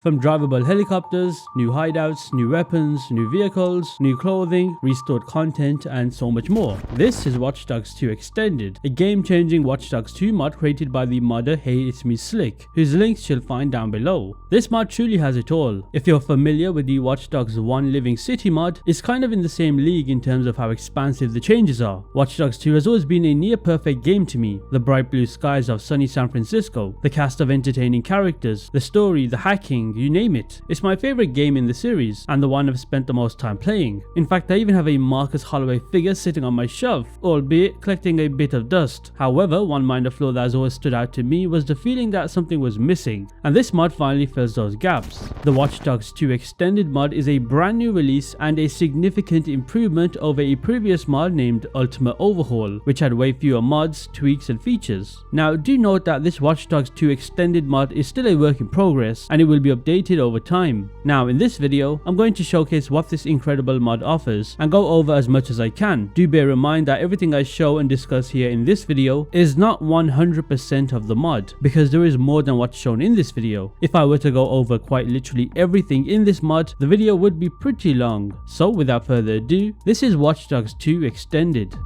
From drivable helicopters, new hideouts, new weapons, new vehicles, new clothing, restored content, and so much more. This is Watch Dogs 2 Extended, a game-changing Watch Dogs 2 mod created by the modder HeyItsMeSlick, whose links you'll find down below. This mod truly has it all. If you're familiar with the Watch Dogs 1 Living City mod, it's kind of in the same league in terms of how expansive the changes are. Watch Dogs 2 has always been a near-perfect game to me. The bright blue skies of sunny San Francisco, the cast of entertaining characters, the story, the hacking, you name it. It's my favorite game in the series, and the one I've spent the most time playing. In fact, I even have a Marcus Holloway figure sitting on my shelf, albeit collecting a bit of dust. However, one minor flaw that has always stood out to me was the feeling that something was missing, and this mod finally fills those gaps. The Watch Dogs 2 Extended mod is a brand new release and a significant improvement over a previous mod named Ultimate Overhaul, which had way fewer mods, tweaks, and features. Now, do note that this Watch Dogs 2 Extended mod is still a work in progress, and it will be updated over time. Now, in this video, I'm going to showcase what this incredible mod offers and go over as much as I can. Do bear in mind that everything I show and discuss here in this video is not 100% of the mod, because there is more than what's shown in this video. If I were to go over quite literally everything in this mod, the video would be pretty long. So without further ado, this is Watch Dogs 2 Extended.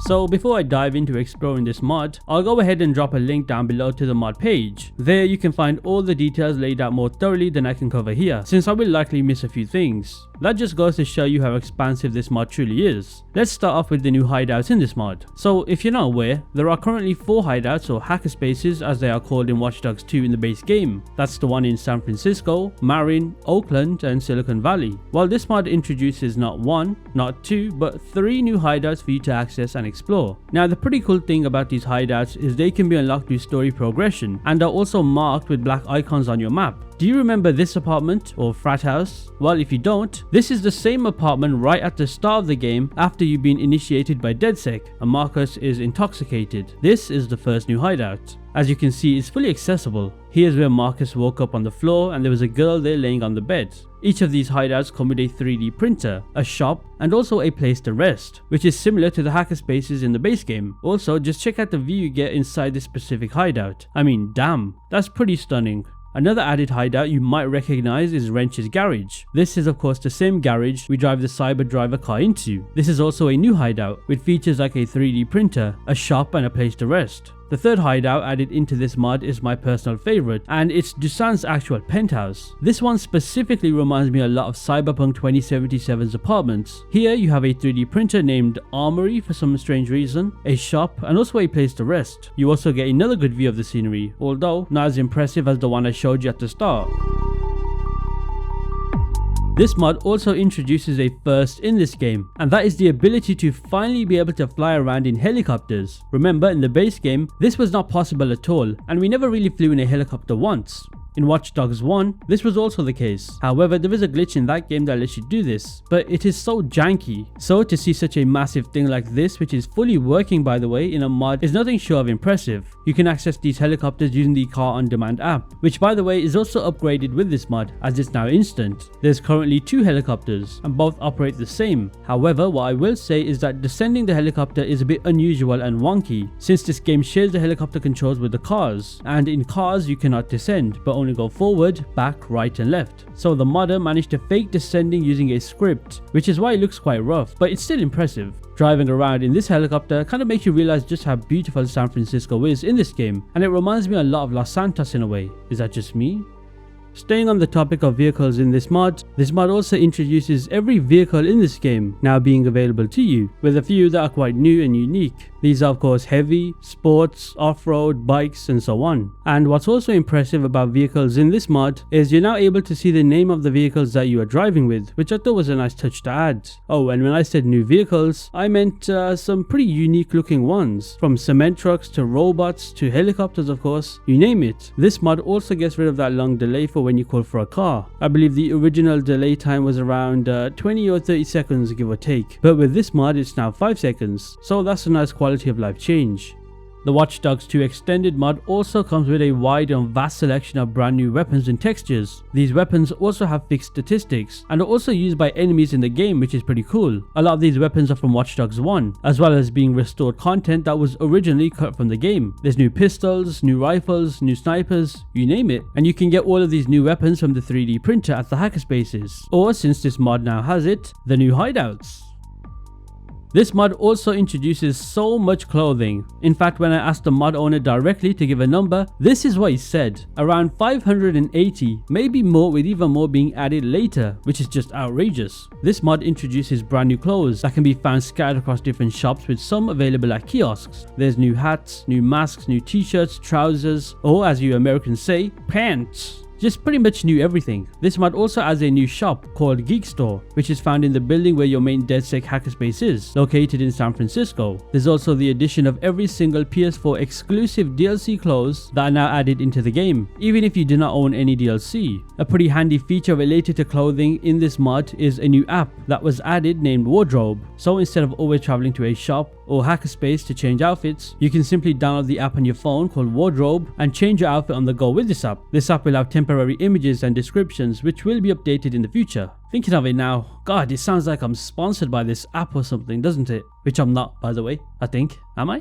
So before I dive into exploring this mod, I'll go ahead and drop a link down below to the mod page. There you can find all the details laid out more thoroughly than I can cover here, since I will likely miss a few things. That just goes to show you how expansive this mod truly is. Let's start off with the new hideouts in this mod. So if you're not aware, there are currently 4 hideouts, or hackerspaces as they are called in Watch Dogs 2 in the base game. That's the one in San Francisco, Marin, Oakland, and Silicon Valley. While this mod introduces not 1, not 2, but 3 new hideouts for you to access and explore. Now, the pretty cool thing about these hideouts is they can be unlocked through story progression and are also marked with black icons on your map. Do you remember this apartment or frat house? Well, if you don't, this is the same apartment right at the start of the game after you've been initiated by DedSec and Marcus is intoxicated. This is the first new hideout. As you can see, it's fully accessible. Here's where Marcus woke up on the floor and there was a girl there laying on the bed. Each of these hideouts come with a 3D printer, a shop, and also a place to rest, which is similar to the hackerspaces in the base game. Also, just check out the view you get inside this specific hideout. I mean, damn, that's pretty stunning. Another added hideout you might recognize is Wrench's garage. This is of course the same garage we drive the Cyber Driver car into. This is also a new hideout with features like a 3D printer, a shop, and a place to rest. The third hideout added into this mod is my personal favorite, and it's Dusan's actual penthouse. This one specifically reminds me a lot of Cyberpunk 2077's apartments. Here you have a 3D printer named Armory for some strange reason, a shop, and also a place to rest. You also get another good view of the scenery, although not as impressive as the one I showed you at the start. This mod also introduces a first in this game, and that is the ability to finally be able to fly around in helicopters. Remember, in the base game, this was not possible at all, and we never really flew in a helicopter once. In Watch Dogs 1, this was also the case. However, there is a glitch in that game that lets you do this, but it is so janky. So to see such a massive thing like this, which is fully working by the way in a mod, is nothing short of impressive. You can access these helicopters using the Car on Demand app, which by the way is also upgraded with this mod as it's now instant. There's currently 2 helicopters and both operate the same. However, what I will say is that descending the helicopter is a bit unusual and wonky, since this game shares the helicopter controls with the cars, and in cars you cannot descend, but only go forward, back, right, and left. So the modder managed to fake descending using a script, which is why it looks quite rough, but it's still impressive. Driving around in this helicopter kind of makes you realize just how beautiful San Francisco is in this game, and it reminds me a lot of Los Santos in a way. Is that just me? Staying on the topic of vehicles in this mod also introduces every vehicle in this game now being available to you, with a few that are quite new and unique. These are of course heavy, sports, off-road, bikes, and so on. And what's also impressive about vehicles in this mod is you're now able to see the name of the vehicles that you are driving with, which I thought was a nice touch to add. Oh, and when I said new vehicles, I meant some pretty unique looking ones, from cement trucks to robots to helicopters of course, you name it. This mod also gets rid of that long delay for when you call for a car. I believe the original delay time was around 20 or 30 seconds give or take, but with this mod it's now 5 seconds, so that's a nice quality of life change. The Watch Dogs 2 Extended mod also comes with a wide and vast selection of brand new weapons and textures. These weapons also have fixed statistics and are also used by enemies in the game, which is pretty cool. A lot of these weapons are from Watch Dogs 1, as well as being restored content that was originally cut from the game. There's new pistols, new rifles, new snipers, you name it, and you can get all of these new weapons from the 3D printer at the hackerspaces, or since this mod now has it, the new hideouts. This mod also introduces so much clothing. In fact, when I asked the mod owner directly to give a number, this is what he said: around 580, maybe more, with even more being added later, which is just outrageous. This mod introduces brand new clothes that can be found scattered across different shops, with some available at kiosks. There's new hats, new masks, new t-shirts, trousers, or as you Americans say, pants. Just pretty much new everything. This mod also has a new shop called Geek Store, which is found in the building where your main DedSec hackerspace is, located in San Francisco. There's also the addition of every single PS4 exclusive DLC clothes that are now added into the game, even if you do not own any DLC. A pretty handy feature related to clothing in this mod is a new app that was added named Wardrobe. So instead of always traveling to a shop or hackerspace to change outfits, you can simply download the app on your phone called Wardrobe and change your outfit on the go with this app. This app will have temporary images and descriptions which will be updated in the future. Thinking of it now, God, it sounds like I'm sponsored by this app or something, doesn't it? Which I'm not, by the way, I think. Am I?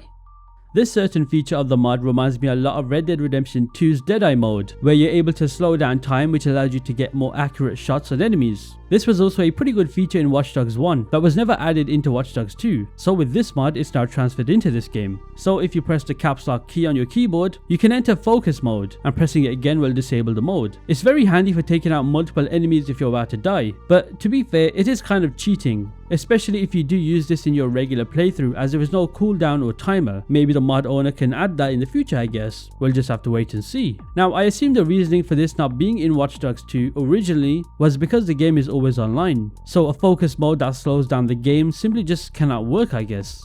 This certain feature of the mod reminds me a lot of Red Dead Redemption 2's Deadeye mode, where you're able to slow down time, which allows you to get more accurate shots on enemies. This was also a pretty good feature in Watch Dogs 1 that was never added into Watch Dogs 2, so with this mod it's now transferred into this game. So if you press the caps lock key on your keyboard, you can enter focus mode, and pressing it again will disable the mode. It's very handy for taking out multiple enemies if you're about to die, but to be fair, it is kind of cheating, especially if you do use this in your regular playthrough, as there is no cooldown or timer. Maybe the mod owner can add that in the future, I guess. We'll just have to wait and see. Now, I assume the reasoning for this not being in Watch Dogs 2 originally was because the game is always online, so a focus mode that slows down the game simply just cannot work, I guess.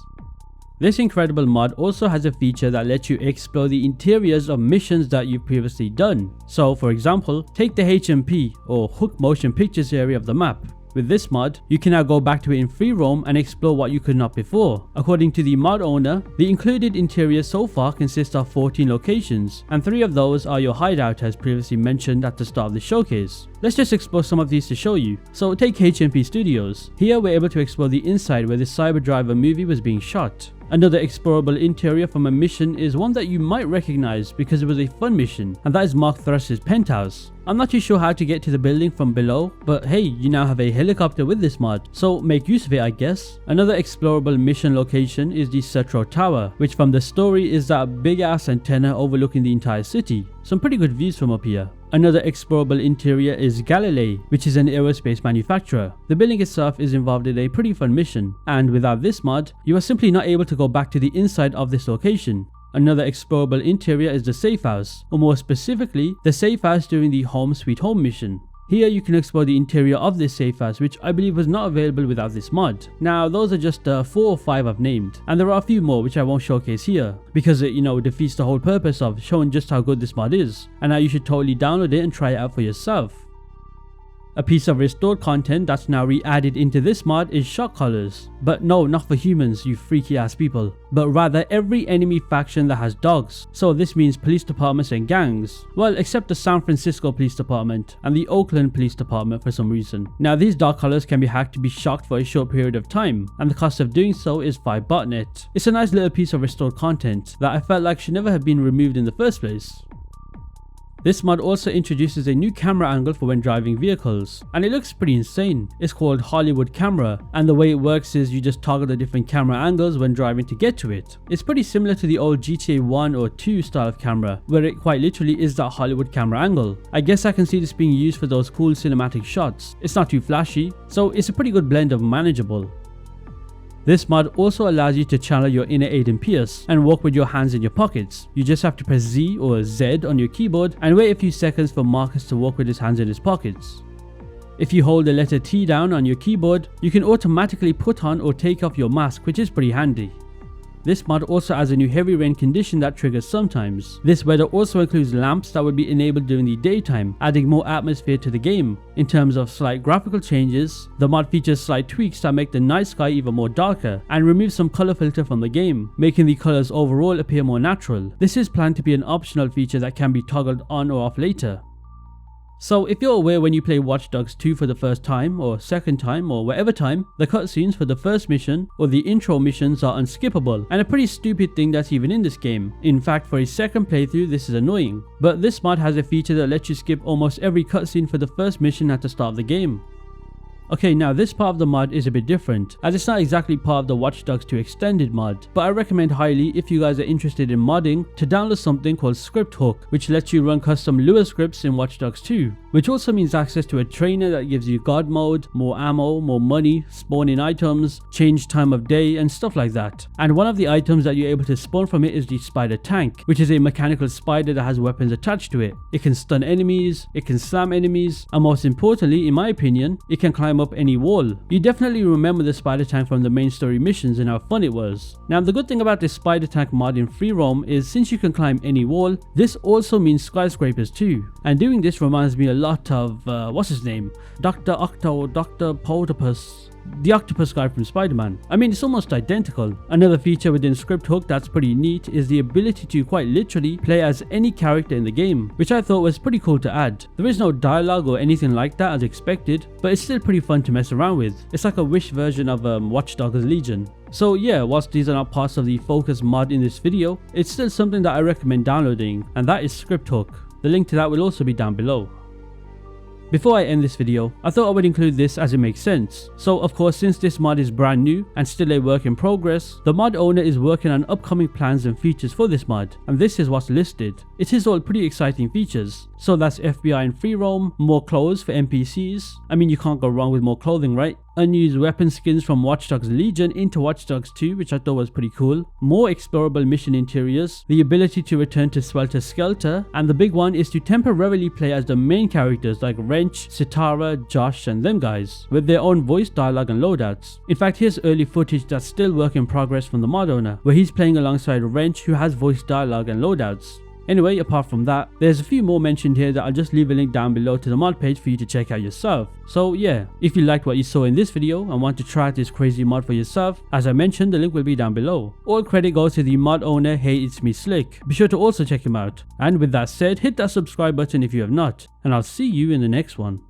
This incredible mod also has a feature that lets you explore the interiors of missions that you've previously done. So for example, take the HMP or Hook Motion Pictures area of the map. With this mod, you can now go back to it in free roam and explore what you could not before. According to the mod owner, the included interior so far consists of 14 locations, and 3 of those are your hideout as previously mentioned at the start of the showcase. Let's just explore some of these to show you. So take HMP Studios. Here we're able to explore the inside where the Cyber Driver movie was being shot. Another explorable interior from a mission is one that you might recognize because it was a fun mission, and that is Mark Thrust's penthouse. I'm not too sure how to get to the building from below, but hey, you now have a helicopter with this mod, so make use of it, I guess. Another explorable mission location is the Cetro Tower, which from the story is that big ass antenna overlooking the entire city. Some pretty good views from up here. Another explorable interior is Galilee, which is an aerospace manufacturer. The building itself is involved in a pretty fun mission, and without this mod, you are simply not able to go back to the inside of this location. Another explorable interior is the Safe House, or more specifically, the Safe House during the Home Sweet Home mission. Here you can explore the interior of this safe house, which I believe was not available without this mod. Now those are just 4 or 5 I've named, and there are a few more which I won't showcase here, because it defeats the whole purpose of showing just how good this mod is, and now you should totally download it and try it out for yourself. A piece of restored content that's now re-added into this mod is shot collars. But no, not for humans, you freaky ass people, but rather every enemy faction that has dogs. So this means police departments and gangs. Well, except the San Francisco Police Department and the Oakland Police Department for some reason. Now these dog collars can be hacked to be shocked for a short period of time, and the cost of doing so is 5 botnet. It's a nice little piece of restored content that I felt like should never have been removed in the first place. This mod also introduces a new camera angle for when driving vehicles, and it looks pretty insane. It's called Hollywood Camera, and the way it works is you just toggle the different camera angles when driving to get to it. It's pretty similar to the old GTA 1 or 2 style of camera, where it quite literally is that Hollywood camera angle. I guess I can see this being used for those cool cinematic shots. It's not too flashy, so it's a pretty good blend of manageable. This mod also allows you to channel your inner Aiden Pierce and walk with your hands in your pockets. You just have to press Z or Z on your keyboard and wait a few seconds for Marcus to walk with his hands in his pockets. If you hold the letter T down on your keyboard, you can automatically put on or take off your mask, which is pretty handy. This mod also adds a new heavy rain condition that triggers sometimes. This weather also includes lamps that would be enabled during the daytime, adding more atmosphere to the game. In terms of slight graphical changes, the mod features slight tweaks that make the night sky even more darker and remove some color filter from the game, making the colors overall appear more natural. This is planned to be an optional feature that can be toggled on or off later. So if you're aware when you play Watch Dogs 2 for the first time or second time or whatever time, the cutscenes for the first mission or the intro missions are unskippable and a pretty stupid thing that's even in this game. In fact, for a second playthrough this is annoying, but this mod has a feature that lets you skip almost every cutscene for the first mission at the start of the game. Okay, now this part of the mod is a bit different, as it's not exactly part of the Watch Dogs 2 extended mod, but I recommend highly if you guys are interested in modding to download something called Script Hook, which lets you run custom Lua scripts in Watch Dogs 2, which also means access to a trainer that gives you God mode, more ammo, more money, spawning items, change time of day and stuff like that. And one of the items that you're able to spawn from it is the Spider Tank, which is a mechanical spider that has weapons attached to it. It can stun enemies, it can slam enemies, and most importantly in my opinion, it can climb up any wall. You definitely remember the Spider Tank from the main story missions and how fun it was. Now the good thing about this Spider Tank mod in free roam is since you can climb any wall, this also means skyscrapers too. And doing this reminds me a lot of, what's his name? Dr. Potopus. The octopus guy from Spider-Man. I mean, it's almost identical. Another feature within Script Hook that's pretty neat is the ability to quite literally play as any character in the game, which I thought was pretty cool to add. There is no dialogue or anything like that as expected, but it's still pretty fun to mess around with. It's like a Wish version of Watch Dogs Legion. So yeah, whilst these are not parts of the focus mod in this video, it's still something that I recommend downloading, and that is Script Hook. The link to that will also be down below. Before I end this video, I thought I would include this as it makes sense. So of course, since this mod is brand new and still a work in progress, the mod owner is working on upcoming plans and features for this mod, and this is what's listed. It is all pretty exciting features. So that's FBI in free roam, more clothes for NPCs, I mean you can't go wrong with more clothing, right? Unused weapon skins from Watch Dogs Legion into Watch Dogs 2, which I thought was pretty cool, more explorable mission interiors, the ability to return to Swelter Skelter, and the big one is to temporarily play as the main characters like Wrench, Sitara, Josh and them guys, with their own voice dialogue and loadouts. In fact, here's early footage that's still work in progress from the mod owner, where he's playing alongside Wrench who has voice dialogue and loadouts. Anyway, apart from that, there's a few more mentioned here that I'll just leave a link down below to the mod page for you to check out yourself. So yeah, if you liked what you saw in this video and want to try out this crazy mod for yourself, as I mentioned, the link will be down below. All credit goes to the mod owner HeyItsMeSlick. Be sure to also check him out. And with that said, hit that subscribe button if you have not, and I'll see you in the next one.